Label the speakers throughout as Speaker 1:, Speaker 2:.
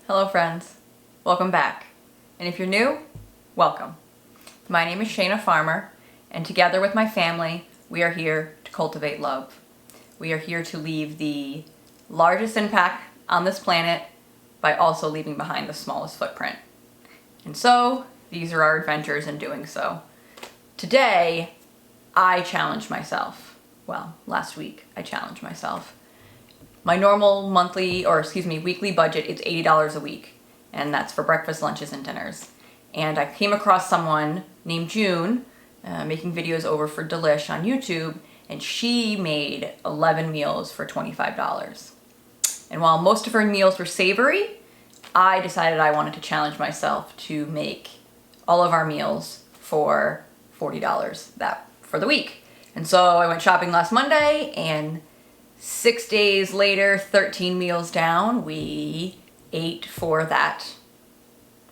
Speaker 1: Hello friends, welcome back. And if you're new, welcome. My name is Shaina Farmer, and together with my family, we are here to cultivate love. We are here to leave the largest impact on this planet by also leaving behind the smallest footprint. And so, these are our adventures in doing so. Today, I challenged myself. Well, last week I challenged myself. My normal weekly budget is $80 a week, and that's for breakfast, lunches, and dinners. And I came across someone named June making videos over for Delish on YouTube, and she made 11 meals for $25. And while most of her meals were savory, I decided I wanted to challenge myself to make all of our meals for $40 for the week. And so I went shopping last Monday, and 6 days later, 13 meals down, we ate for that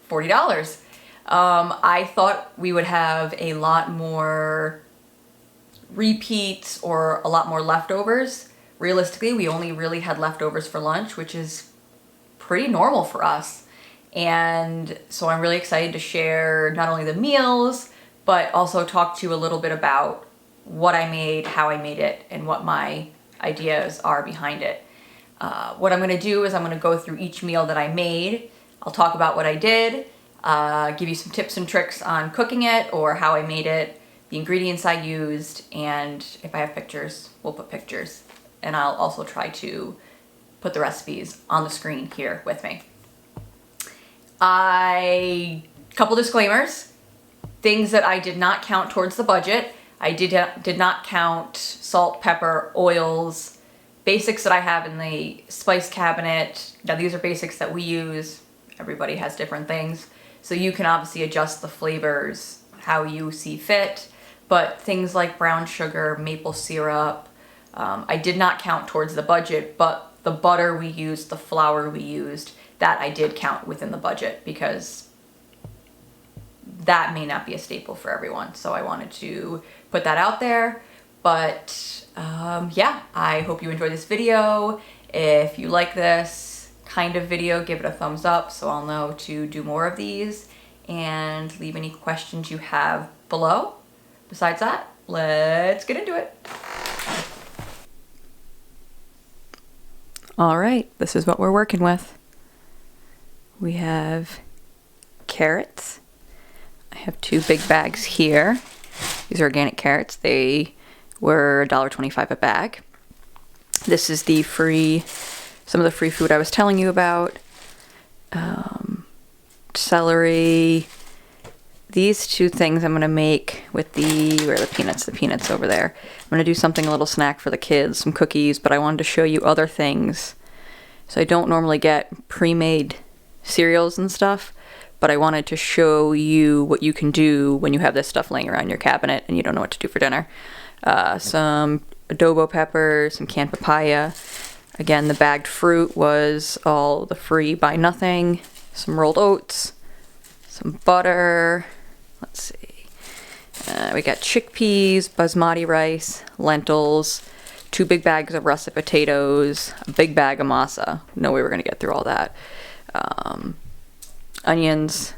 Speaker 1: $40. I thought we would have a lot more repeats or a lot more leftovers. Realistically, we only really had leftovers for lunch, which is pretty normal for us. And so I'm really excited to share not only the meals, but also talk to you a little bit about what I made, how I made it, and what my ideas are behind it. What I'm going to do is I'm going to go through each meal that I made. I'll talk about what I did, give you some tips and tricks on cooking it or how I made it, the ingredients I used, and if I have pictures, we'll put pictures. And I'll also try to put the recipes on the screen here with me. Couple disclaimers. Things that I did not count towards the budget. I did not count salt, pepper, oils, basics that I have in the spice cabinet. Now these are basics that we use. Everybody has different things. So you can obviously adjust the flavors how you see fit. But things like brown sugar, maple syrup, I did not count towards the budget, but the butter we used, the flour we used, that I did count within the budget because that may not be a staple for everyone. So I wanted to put that out there. But yeah, I hope you enjoy this video. If you like this kind of video, give it a thumbs up so I'll know to do more of these, and leave any questions you have below. Besides that, let's get into it. All right, this is what we're working with. We have carrots. I have 2 big bags here. These are organic carrots. They were $1.25 a bag. This is some of the free food I was telling you about. Celery. These 2 things I'm going to make with where are the peanuts? The peanuts over there. I'm going to do something, a little snack for the kids, some cookies, but I wanted to show you other things. So I don't normally get pre-made cereals and stuff, but I wanted to show you what you can do when you have this stuff laying around your cabinet and you don't know what to do for dinner. Some adobo peppers, some canned papaya. Again, the bagged fruit was all the free buy nothing. Some rolled oats, some butter. Let's see. We got chickpeas, basmati rice, lentils, 2 big bags of russet potatoes, a big bag of masa. No way we're going to get through all that. Onions,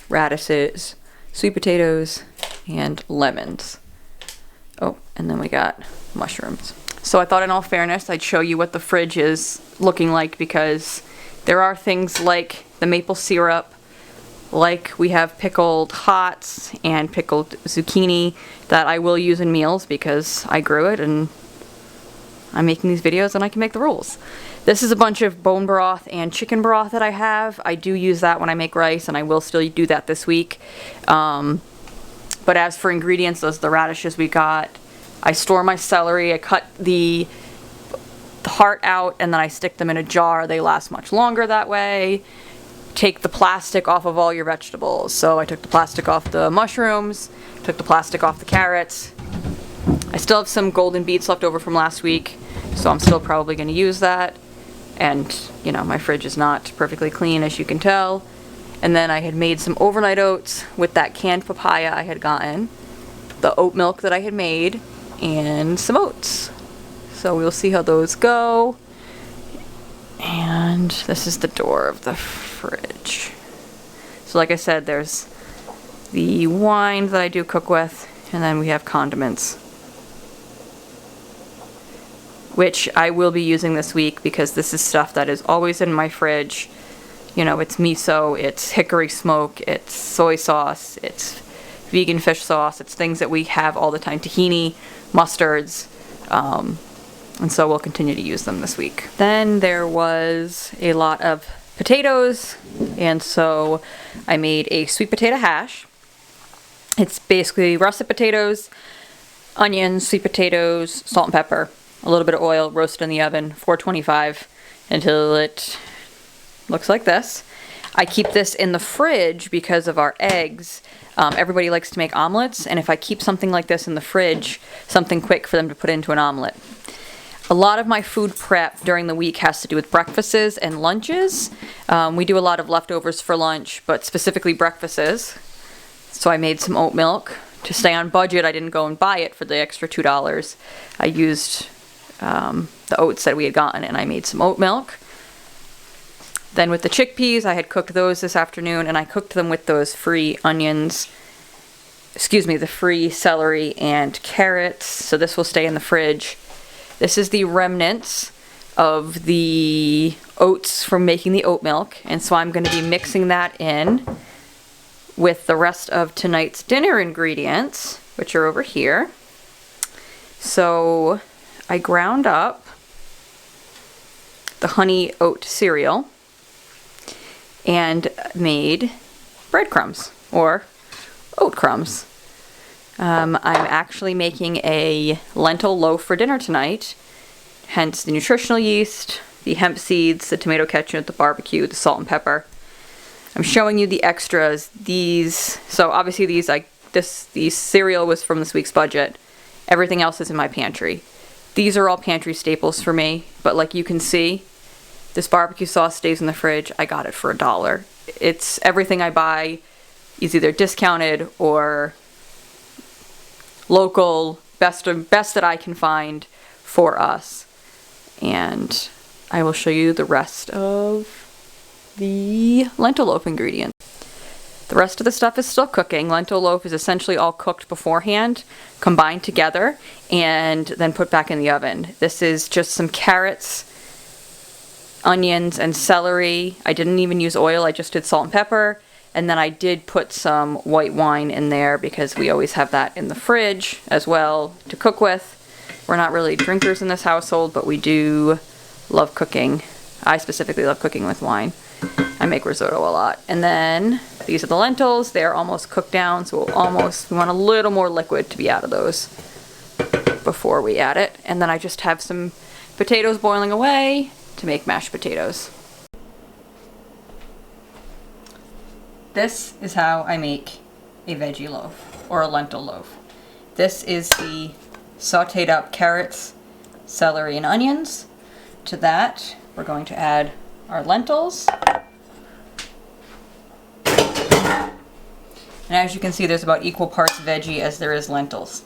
Speaker 1: radishes, sweet potatoes, and lemons. Oh, and then we got mushrooms. So I thought in all fairness I'd show you what the fridge is looking like, because there are things like the maple syrup, like we have pickled hots and pickled zucchini that I will use in meals because I grew it and I'm making these videos and I can make the rules. This is a bunch of bone broth and chicken broth that I have. I do use that when I make rice, and I will still do that this week. But as for ingredients, those are the radishes we got. I store my celery. I cut the heart out and then I stick them in a jar. They last much longer that way. Take the plastic off of all your vegetables. So I took the plastic off the mushrooms, took the plastic off the carrots. I still have some golden beets left over from last week, so I'm still probably going to use that. And, you know, my fridge is not perfectly clean, as you can tell. And then I had made some overnight oats with that canned papaya I had gotten, the oat milk that I had made, and some oats. So we'll see how those go. And this is the door of the fridge. So like I said, there's the wine that I do cook with, and then we have condiments, which I will be using this week because this is stuff that is always in my fridge. You know, it's miso, it's hickory smoke, it's soy sauce, it's vegan fish sauce, it's things that we have all the time, tahini, mustards, and so we'll continue to use them this week. Then there was a lot of potatoes, and so I made a sweet potato hash. It's basically russet potatoes, onions, sweet potatoes, salt and pepper, a little bit of oil, roasted in the oven, 425 until it looks like this. I keep this in the fridge because of our eggs. Everybody likes to make omelets, and if I keep something like this in the fridge, something quick for them to put into an omelet. A lot of my food prep during the week has to do with breakfasts and lunches. We do a lot of leftovers for lunch, but specifically breakfasts. So I made some oat milk. To stay on budget, I didn't go and buy it for the extra $2. I used the oats that we had gotten, and I made some oat milk. Then with the chickpeas, I had cooked those this afternoon, and I cooked them with those free onions, the free celery and carrots. So this will stay in the fridge. This is the remnants of the oats from making the oat milk, and so I'm going to be mixing that in with the rest of tonight's dinner ingredients, which are over here. So I ground up the honey oat cereal and made breadcrumbs or oat crumbs. I'm actually making a lentil loaf for dinner tonight, hence the nutritional yeast, the hemp seeds, the tomato ketchup, the barbecue, the salt and pepper. I'm showing you the extras. So obviously these cereal was from this week's budget. Everything else is in my pantry. These are all pantry staples for me, but like you can see, this barbecue sauce stays in the fridge. I got it for $1. It's everything I buy is either discounted or local, best that I can find for us. And I will show you the rest of the lentil loaf ingredients. The rest of the stuff is still cooking. Lentil loaf is essentially all cooked beforehand, combined together, and then put back in the oven. This is just some carrots, onions, and celery. I didn't even use oil, I just did salt and pepper. And then I did put some white wine in there because we always have that in the fridge as well to cook with. We're not really drinkers in this household, but we do love cooking. I specifically love cooking with wine. I make risotto a lot. And then these are the lentils. They're almost cooked down, so we want a little more liquid to be out of those before we add it. And then I just have some potatoes boiling away to make mashed potatoes. This is how I make a veggie loaf, or a lentil loaf. This is the sauteed up carrots, celery, and onions. To that, we're going to add our lentils. And as you can see, there's about equal parts veggie as there is lentils.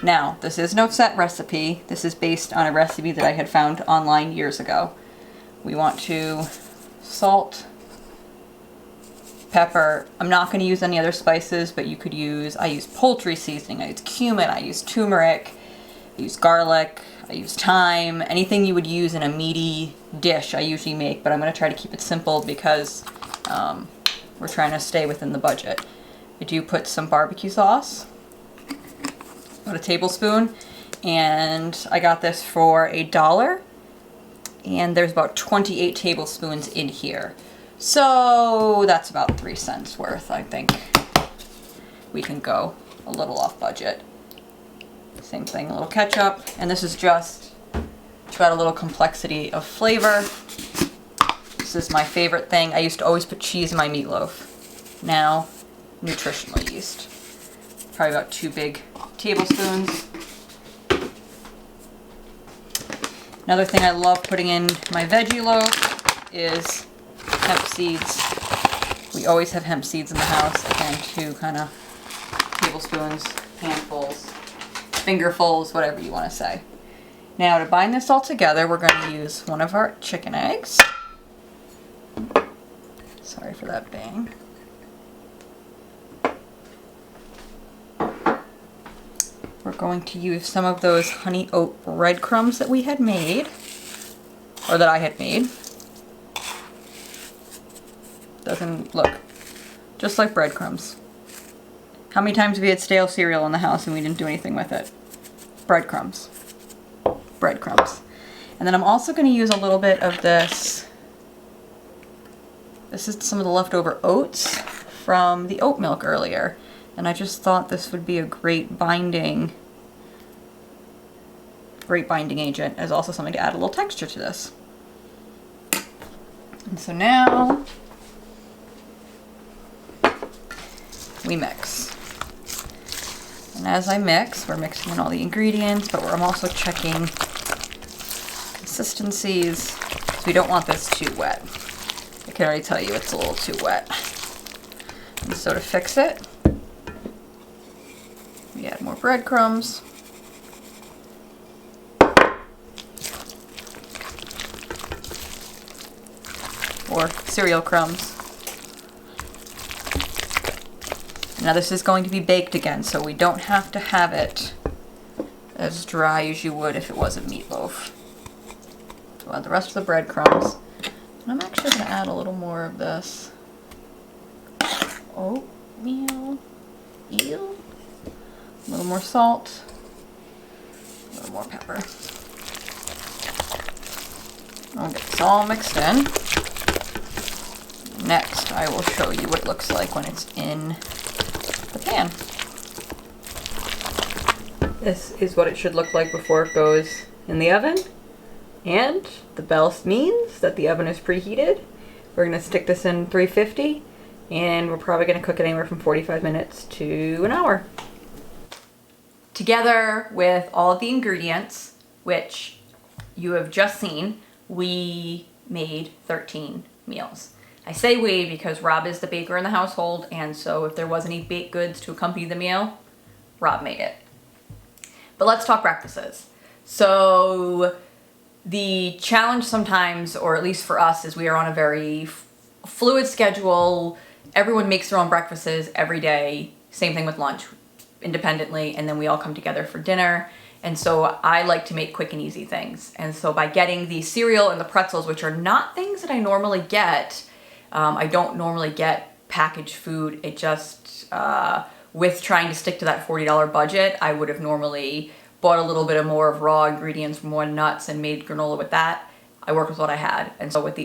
Speaker 1: Now, this is no set recipe. This is based on a recipe that I had found online years ago. We want to salt, pepper. I'm not going to use any other spices, but you could use, I use poultry seasoning, I use cumin, I use turmeric, I use garlic, I use thyme, anything you would use in a meaty dish I usually make, but I'm going to try to keep it simple because we're trying to stay within the budget. I do put some barbecue sauce, about a tablespoon, and I got this for $1, and there's about 28 tablespoons in here. So that's about 3 cents worth. I think we can go a little off budget. Same thing, a little ketchup, and this is just to add a little complexity of flavor. This is my favorite thing. I used to always put cheese in my meatloaf. Now, nutritional yeast. Probably about 2 big tablespoons. Another thing I love putting in my veggie loaf is hemp seeds. We always have hemp seeds in the house. Again, 2 kind of tablespoons, handfuls, fingerfuls, whatever you want to say. Now to bind this all together, we're going to use one of our chicken eggs. Sorry for that bang. We're going to use some of those honey oat breadcrumbs that we had made, or that I had made. Doesn't look just like breadcrumbs. How many times have we had stale cereal in the house and we didn't do anything with it? Breadcrumbs. Breadcrumbs. And then I'm also going to use a little bit of this. This is some of the leftover oats from the oat milk earlier. And I just thought this would be a great binding agent, as also something to add a little texture to this. And so now we mix. And as I mix, we're mixing in all the ingredients, but I'm also checking consistencies, so we don't want this too wet. I can already tell you it's a little too wet. And so to fix it, we add more breadcrumbs. Or cereal crumbs. Now this is going to be baked again, so we don't have to have it as dry as you would if it was a meatloaf. So add the rest of the breadcrumbs. And I'm actually going to add a little more of this oatmeal. Eel. A little more salt. A little more pepper. I'll get this all mixed in. Next, I will show you what it looks like when it's in the pan. This is what it should look like before it goes in the oven. And the bell means that the oven is preheated. We're going to stick this in 350, and we're probably going to cook it anywhere from 45 minutes to an hour. Together with all of the ingredients, which you have just seen, we made 13 meals. I say we because Rob is the baker in the household, and so if there was any baked goods to accompany the meal, Rob made it. But let's talk breakfasts. So the challenge sometimes, or at least for us, is we are on a very fluid schedule. Everyone makes their own breakfasts every day. Same thing with lunch, independently, and then we all come together for dinner. And so I like to make quick and easy things. And so by getting the cereal and the pretzels, which are not things that I normally get, I don't normally get packaged food. It just, with trying to stick to that $40 budget, I would have normally bought a little bit of more of raw ingredients, more nuts, and made granola with that. I worked with what I had. And so with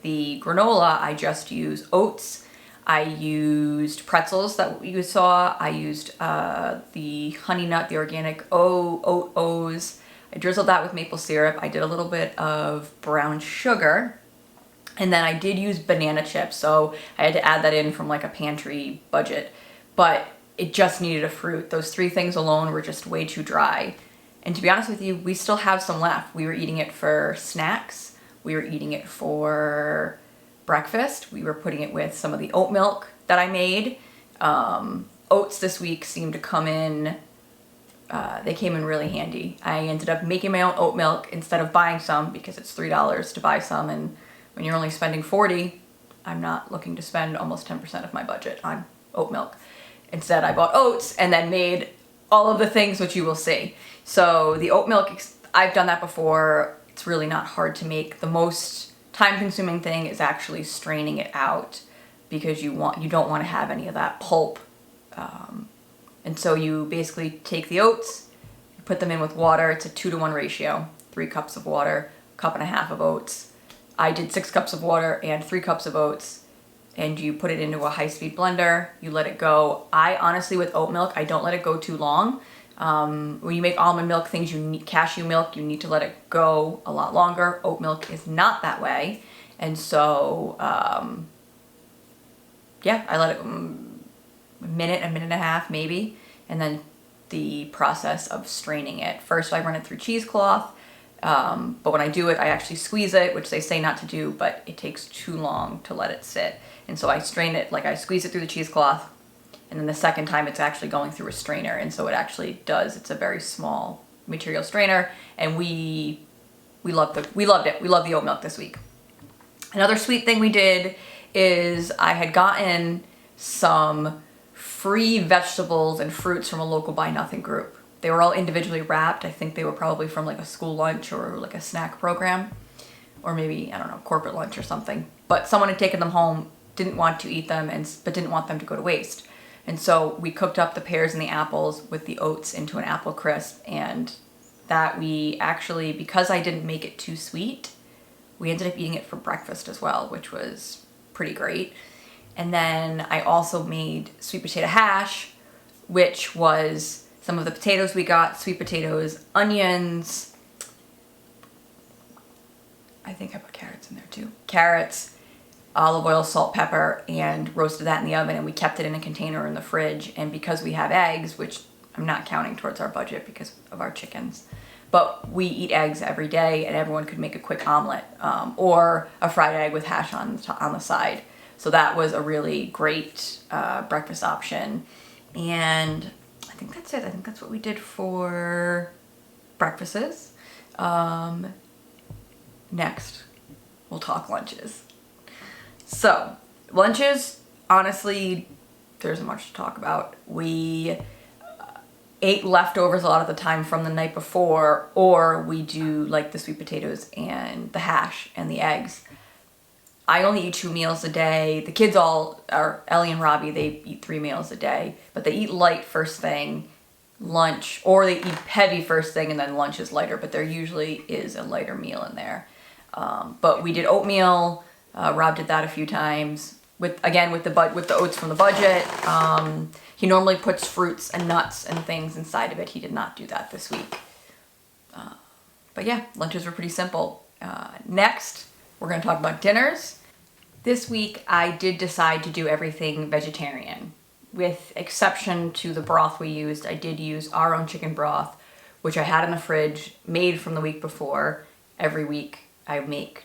Speaker 1: the granola, I just use oats. I used pretzels that you saw. I used the honey nut, the organic oat O's. I drizzled that with maple syrup. I did a little bit of brown sugar. And then I did use banana chips, so I had to add that in from like a pantry budget. But it just needed a fruit. Those three things alone were just way too dry. And to be honest with you, we still have some left. We were eating it for snacks. We were eating it for breakfast. We were putting it with some of the oat milk that I made. Oats this week seemed to come in, they came in really handy. I ended up making my own oat milk instead of buying some because it's $3 to buy some, and when you're only spending $40, I'm not looking to spend almost 10% of my budget on oat milk. Instead, I bought oats and then made all of the things which you will see. So the oat milk, I've done that before. It's really not hard to make. The most time-consuming thing is actually straining it out because you don't want to have any of that pulp. And so you basically take the oats, you put them in with water. It's a 2-to-1 ratio. 3 cups of water, 1.5 cups of oats. I did 6 cups of water and 3 cups of oats, and you put it into a high-speed blender. You let it go. I honestly, with oat milk, I don't let it go too long. When you make almond milk things, cashew milk, you need to let it go a lot longer. Oat milk is not that way. And so, yeah, I let it a minute and a half maybe, and then the process of straining it. First, I run it through cheesecloth. But when I do it, I actually squeeze it, which they say not to do, but it takes too long to let it sit. And so I strain it, like I squeeze it through the cheesecloth, and then the second time it's actually going through a strainer. And so it actually does, it's a very small material strainer, and we loved it. We love the oat milk this week. Another sweet thing we did is I had gotten some free vegetables and fruits from a local Buy Nothing group. They were all individually wrapped. I think they were probably from like a school lunch or like a snack program, or maybe, I don't know, corporate lunch or something. But someone had taken them home, didn't want to eat them, but didn't want them to go to waste. And so we cooked up the pears and the apples with the oats into an apple crisp, and that we actually, because I didn't make it too sweet, we ended up eating it for breakfast as well, which was pretty great. And then I also made sweet potato hash, which was some of the potatoes we got, sweet potatoes, onions, I think I put carrots in there too. Carrots, olive oil, salt, pepper, and roasted that in the oven, and we kept it in a container in the fridge. And because we have eggs, which I'm not counting towards our budget because of our chickens, but we eat eggs every day, and everyone could make a quick omelet or a fried egg with hash on the side. So that was a really great breakfast option. And I think that's it. I think that's what we did for breakfasts. Next, we'll talk lunches. So, lunches, honestly, there isn't much to talk about. We ate leftovers a lot of the time from the night before, or we do like the sweet potatoes and the hash and the eggs. I only eat 2 meals a day. The kids all are, Ellie and Robbie, they eat 3 meals a day, but they eat light first thing, lunch, or they eat heavy first thing and then lunch is lighter, but there usually is a lighter meal in there. But we did oatmeal. Rob did that a few times with the oats from the budget. He normally puts fruits and nuts and things inside of it. He did not do that this week. But yeah, lunches were pretty simple. Next, we're going to talk about dinners. This week, I did decide to do everything vegetarian. With exception to the broth we used, I did use our own chicken broth, which I had in the fridge, made from the week before. Every week, I make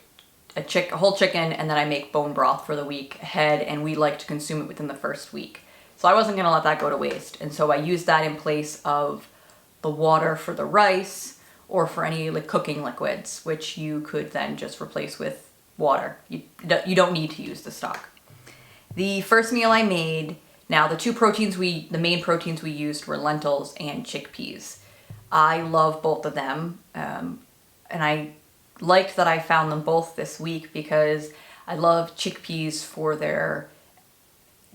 Speaker 1: a whole chicken, and then I make bone broth for the week ahead, and we like to consume it within the first week. So I wasn't going to let that go to waste, and so I used that in place of the water for the rice or for any like cooking liquids, which you could then just replace with water. You don't need to use the stock. The first meal I made, now the main proteins we used were lentils and chickpeas. I love both of them, and I liked that I found them both this week because I love chickpeas for their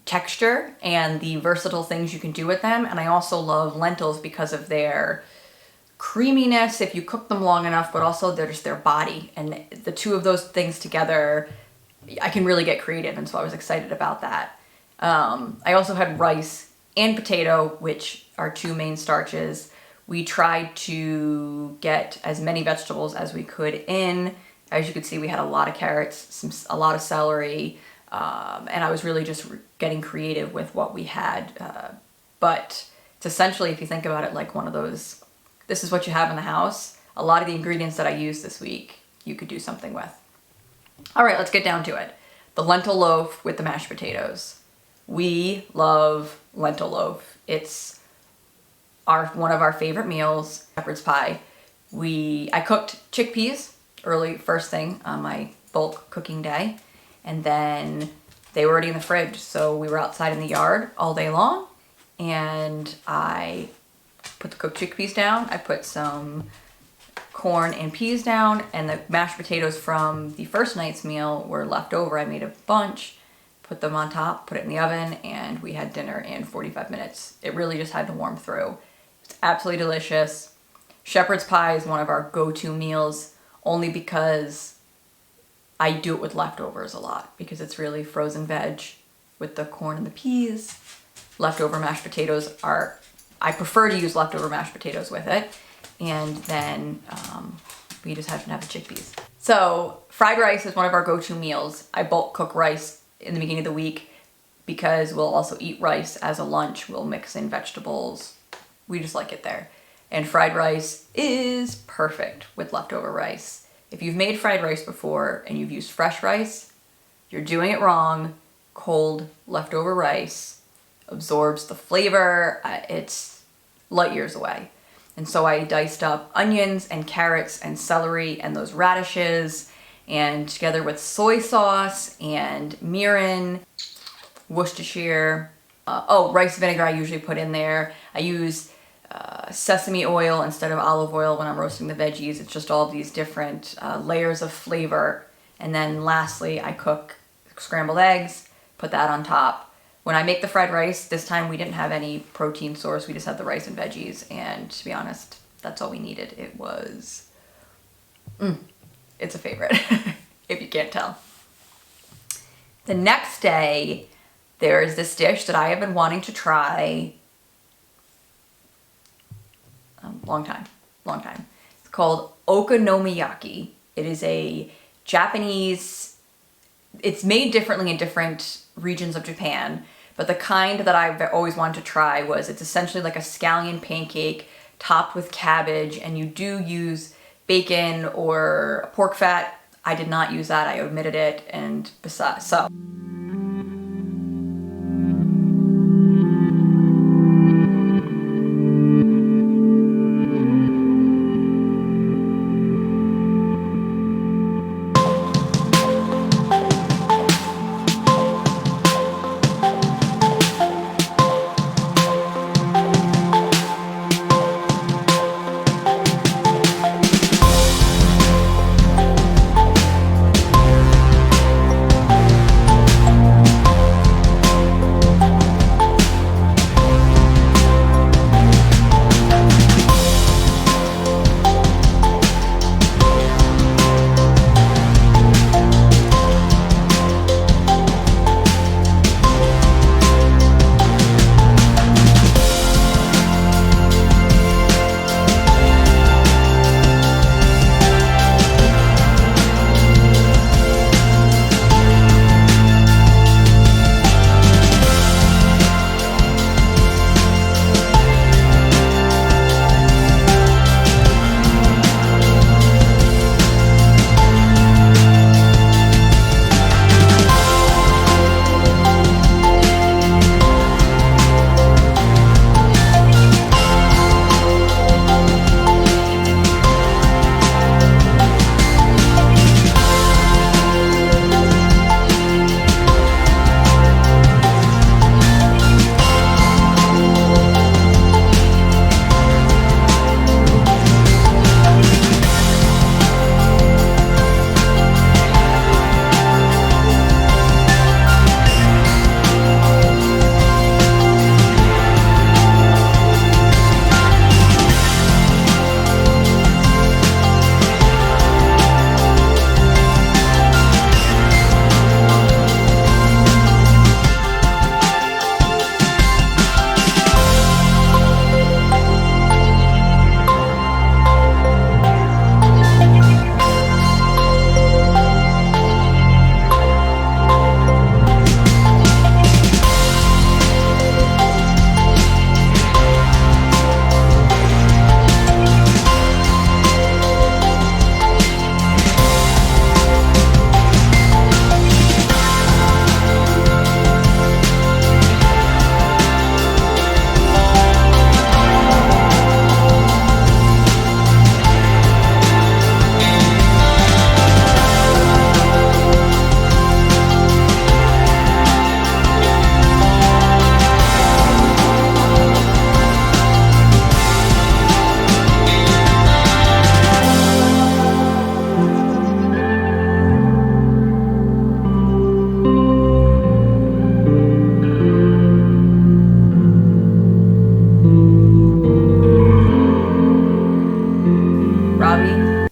Speaker 1: texture and the versatile things you can do with them, and I also love lentils because of their creaminess if you cook them long enough, but also they're just their body, and the two of those things together, I can really get creative, and so I was excited about that. I also had rice and potato, which are 2 main starches. We tried to get as many vegetables as we could in. As you could see, we had a lot of carrots, a lot of celery, and I was really just getting creative with what we had. But it's essentially, if you think about it, like one of those, this is what you have in the house. A lot of the ingredients that I used this week, you could do something with. All right, let's get down to it. The lentil loaf with the mashed potatoes. We love lentil loaf. It's one of our favorite meals. Shepherd's pie. I cooked chickpeas early, first thing on my bulk cooking day, and then they were already in the fridge, so we were outside in the yard all day long, and I put the cooked chickpeas down. I put some corn and peas down, and the mashed potatoes from the first night's meal were left over. I made a bunch, put them on top, put it in the oven, and we had dinner in 45 minutes. It really just had to warm through. It's absolutely delicious. Shepherd's pie is one of our go-to meals, only because I do it with leftovers a lot, because it's really frozen veg with the corn and the peas. Leftover mashed potatoes I prefer to use leftover mashed potatoes with it, and then we just happen to have the chickpeas. So fried rice is one of our go-to meals. I bulk cook rice in the beginning of the week because we'll also eat rice as a lunch. We'll mix in vegetables. We just like it there. And fried rice is perfect with leftover rice. If you've made fried rice before and you've used fresh rice, you're doing it wrong. Cold leftover rice absorbs the flavor. It's light years away. And so I diced up onions and carrots and celery and those radishes and together with soy sauce and mirin, Worcestershire, rice vinegar I usually put in there. I use sesame oil instead of olive oil when I'm roasting the veggies. It's just all these different layers of flavor. And then lastly, I cook scrambled eggs, put that on top. When I make the fried rice, this time we didn't have any protein source. We just had the rice and veggies. And to be honest, that's all we needed. It was, it's a favorite, if you can't tell. The next day, there is this dish that I have been wanting to try long time. It's called okonomiyaki. It is a Japanese, it's made differently in different regions of Japan, but the kind that I've always wanted to try was, it's essentially like a scallion pancake topped with cabbage, and you do use bacon or pork fat. I did not use that, I omitted it, and besides, so.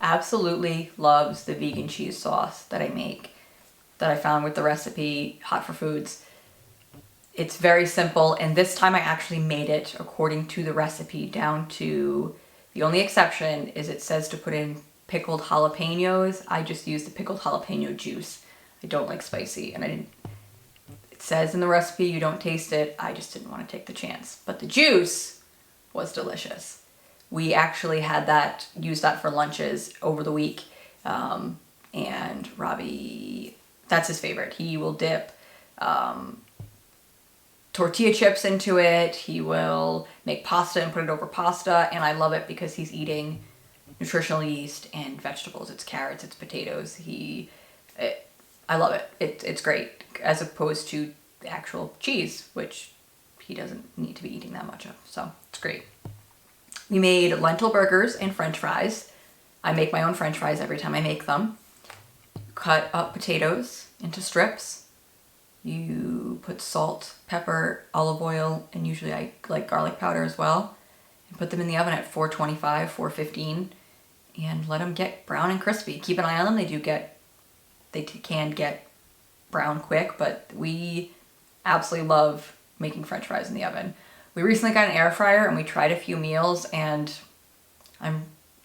Speaker 1: Absolutely loves the vegan cheese sauce that I make, that I found with the recipe Hot for Foods. It's very simple, and this time I actually made it according to the recipe down to, the only exception is it says to put in pickled jalapenos. I just used the pickled jalapeno juice. I don't like spicy, and it says in the recipe you don't taste it. I just didn't want to take the chance. But the juice was delicious. We actually had that, used that for lunches over the week. And Robbie, that's his favorite. He will dip tortilla chips into it. He will make pasta and put it over pasta. And I love it because he's eating nutritional yeast and vegetables. It's carrots, it's potatoes. I love it. It's great, as opposed to the actual cheese, which he doesn't need to be eating that much of. So it's great. We made lentil burgers and French fries. I make my own French fries every time I make them. Cut up potatoes into strips. You put salt, pepper, olive oil, and usually I like garlic powder as well. And put them in the oven at 425, 415, and let them get brown and crispy. Keep an eye on them. They can get brown quick, but we absolutely love making French fries in the oven. We recently got an air fryer and we tried a few meals, and I'm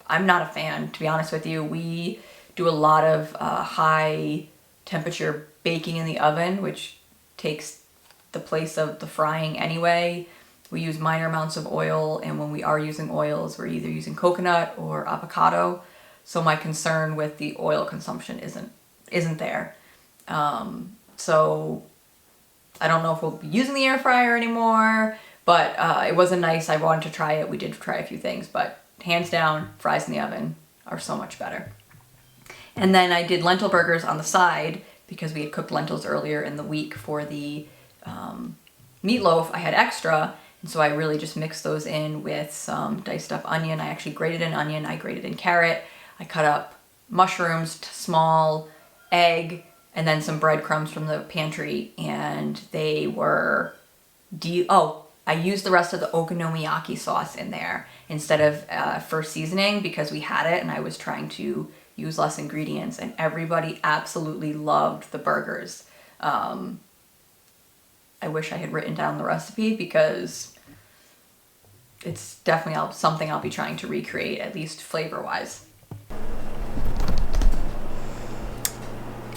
Speaker 1: not a fan, to be honest with you. We do a lot of high temperature baking in the oven, which takes the place of the frying anyway. We use minor amounts of oil, and when we are using oils, we're either using coconut or avocado. So my concern with the oil consumption isn't there. So I don't know if we'll be using the air fryer anymore, but it wasn't nice. I wanted to try it. We did try a few things, but hands down, fries in the oven are so much better. And then I did lentil burgers on the side because we had cooked lentils earlier in the week for the meatloaf. I had extra, and so I really just mixed those in with some diced up onion. I actually grated an onion. I grated in carrot. I cut up mushrooms to small, egg, and then some breadcrumbs from the pantry, and they were I used the rest of the okonomiyaki sauce in there instead of for seasoning because we had it and I was trying to use less ingredients, and everybody absolutely loved the burgers. I wish I had written down the recipe because it's definitely something I'll be trying to recreate, at least flavor-wise.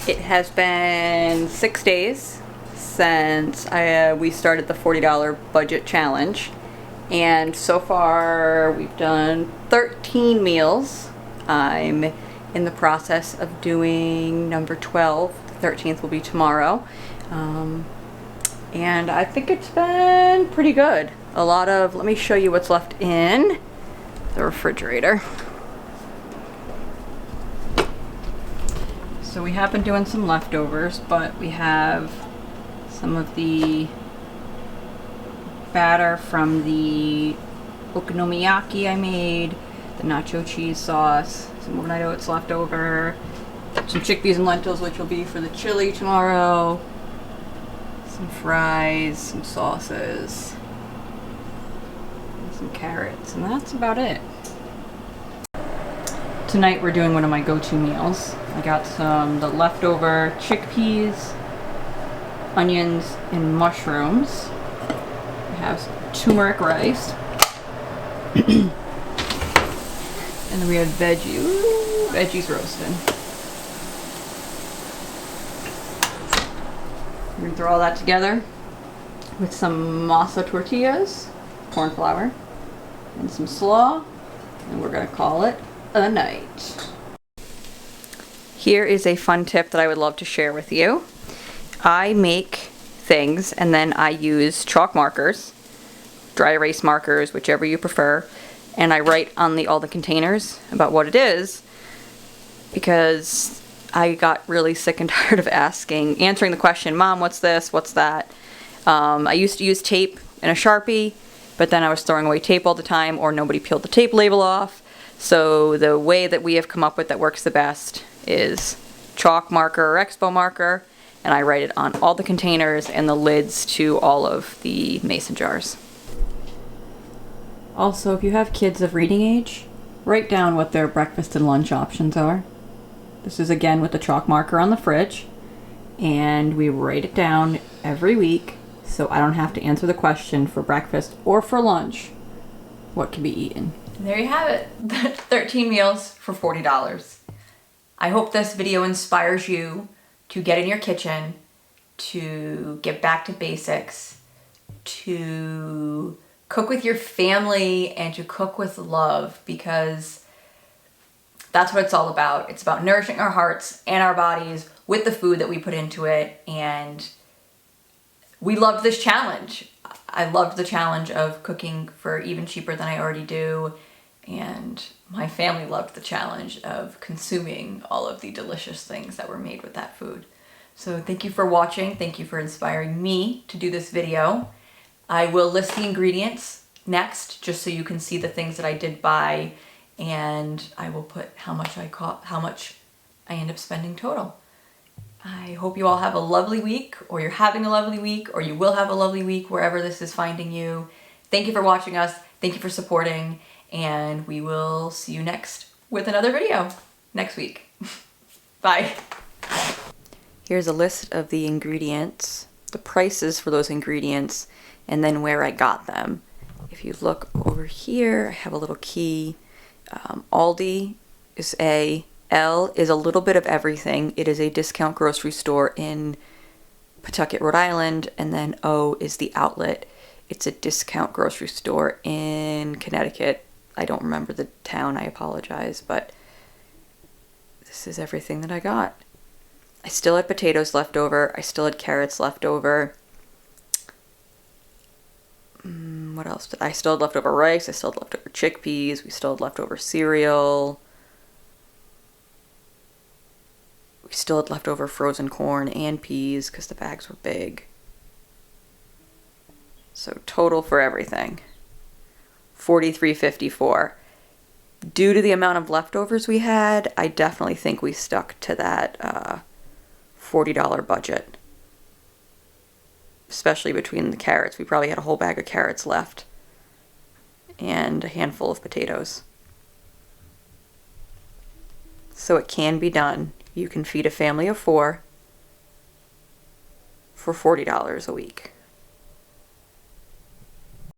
Speaker 1: It has been 6 days since we started the $40 budget challenge, and so far we've done 13 meals. I'm in the process of doing number 12. The 13th will be tomorrow, and I think it's been pretty good. Let me show you what's left in the refrigerator. So we have been doing some leftovers, but we have some of the batter from the okonomiyaki I made, the nacho cheese sauce, some overnight oats left over, some chickpeas and lentils, which will be for the chili tomorrow, some fries, some sauces, and some carrots, and that's about it. Tonight we're doing one of my go-to meals. I got the leftover chickpeas, onions, and mushrooms. We have some turmeric rice. And then we have veggies roasted. We're gonna throw all that together with some masa tortillas, corn flour, and some slaw, and we're gonna call it a night. Here is a fun tip that I would love to share with you. I make things and then I use chalk markers, dry erase markers, whichever you prefer, and I write on all the containers about what it is, because I got really sick and tired of answering the question, Mom, what's this, what's that? I used to use tape and a Sharpie, but then I was throwing away tape all the time, or nobody peeled the tape label off. So the way that we have come up with that works the best is chalk marker or expo marker, and I write it on all the containers and the lids to all of the mason jars. Also, if you have kids of reading age, write down what their breakfast and lunch options are. This is again with the chalk marker on the fridge, and we write it down every week so I don't have to answer the question for breakfast or for lunch what can be eaten. And there you have it. 13 meals for $40. I hope this video inspires you to get in your kitchen, to get back to basics, to cook with your family, and to cook with love, because that's what it's all about. It's about nourishing our hearts and our bodies with the food that we put into it, and we loved this challenge. I loved the challenge of cooking for even cheaper than I already do, And my family loved the challenge of consuming all of the delicious things that were made with that food. So thank you for watching. Thank you for inspiring me to do this video. I will list the ingredients next, just so you can see the things that I did buy, and I will put how much I end up spending total. I hope you all have a lovely week, or you're having a lovely week, or you will have a lovely week wherever this is finding you. Thank you for watching us. Thank you for supporting, and we will see you next with another video next week. Bye. Here's a list of the ingredients, the prices for those ingredients, and then where I got them. If you look over here, I have a little key. Aldi is L is a little bit of everything. It is a discount grocery store in Pawtucket, Rhode Island, and then O is the outlet. It's a discount grocery store in Connecticut. I don't remember the town, I apologize, but this is everything that I got. I still had potatoes left over. I still had carrots left over. What else did I still had left over? Rice. I still had left over chickpeas. We still had left over cereal. We still had left over frozen corn and peas because the bags were big. So total for everything, $43.54. Due to the amount of leftovers we had, I definitely think we stuck to that $40 budget. Especially between the carrots. We probably had a whole bag of carrots left. And a handful of potatoes. So it can be done. You can feed a family of 4 for $40 a week.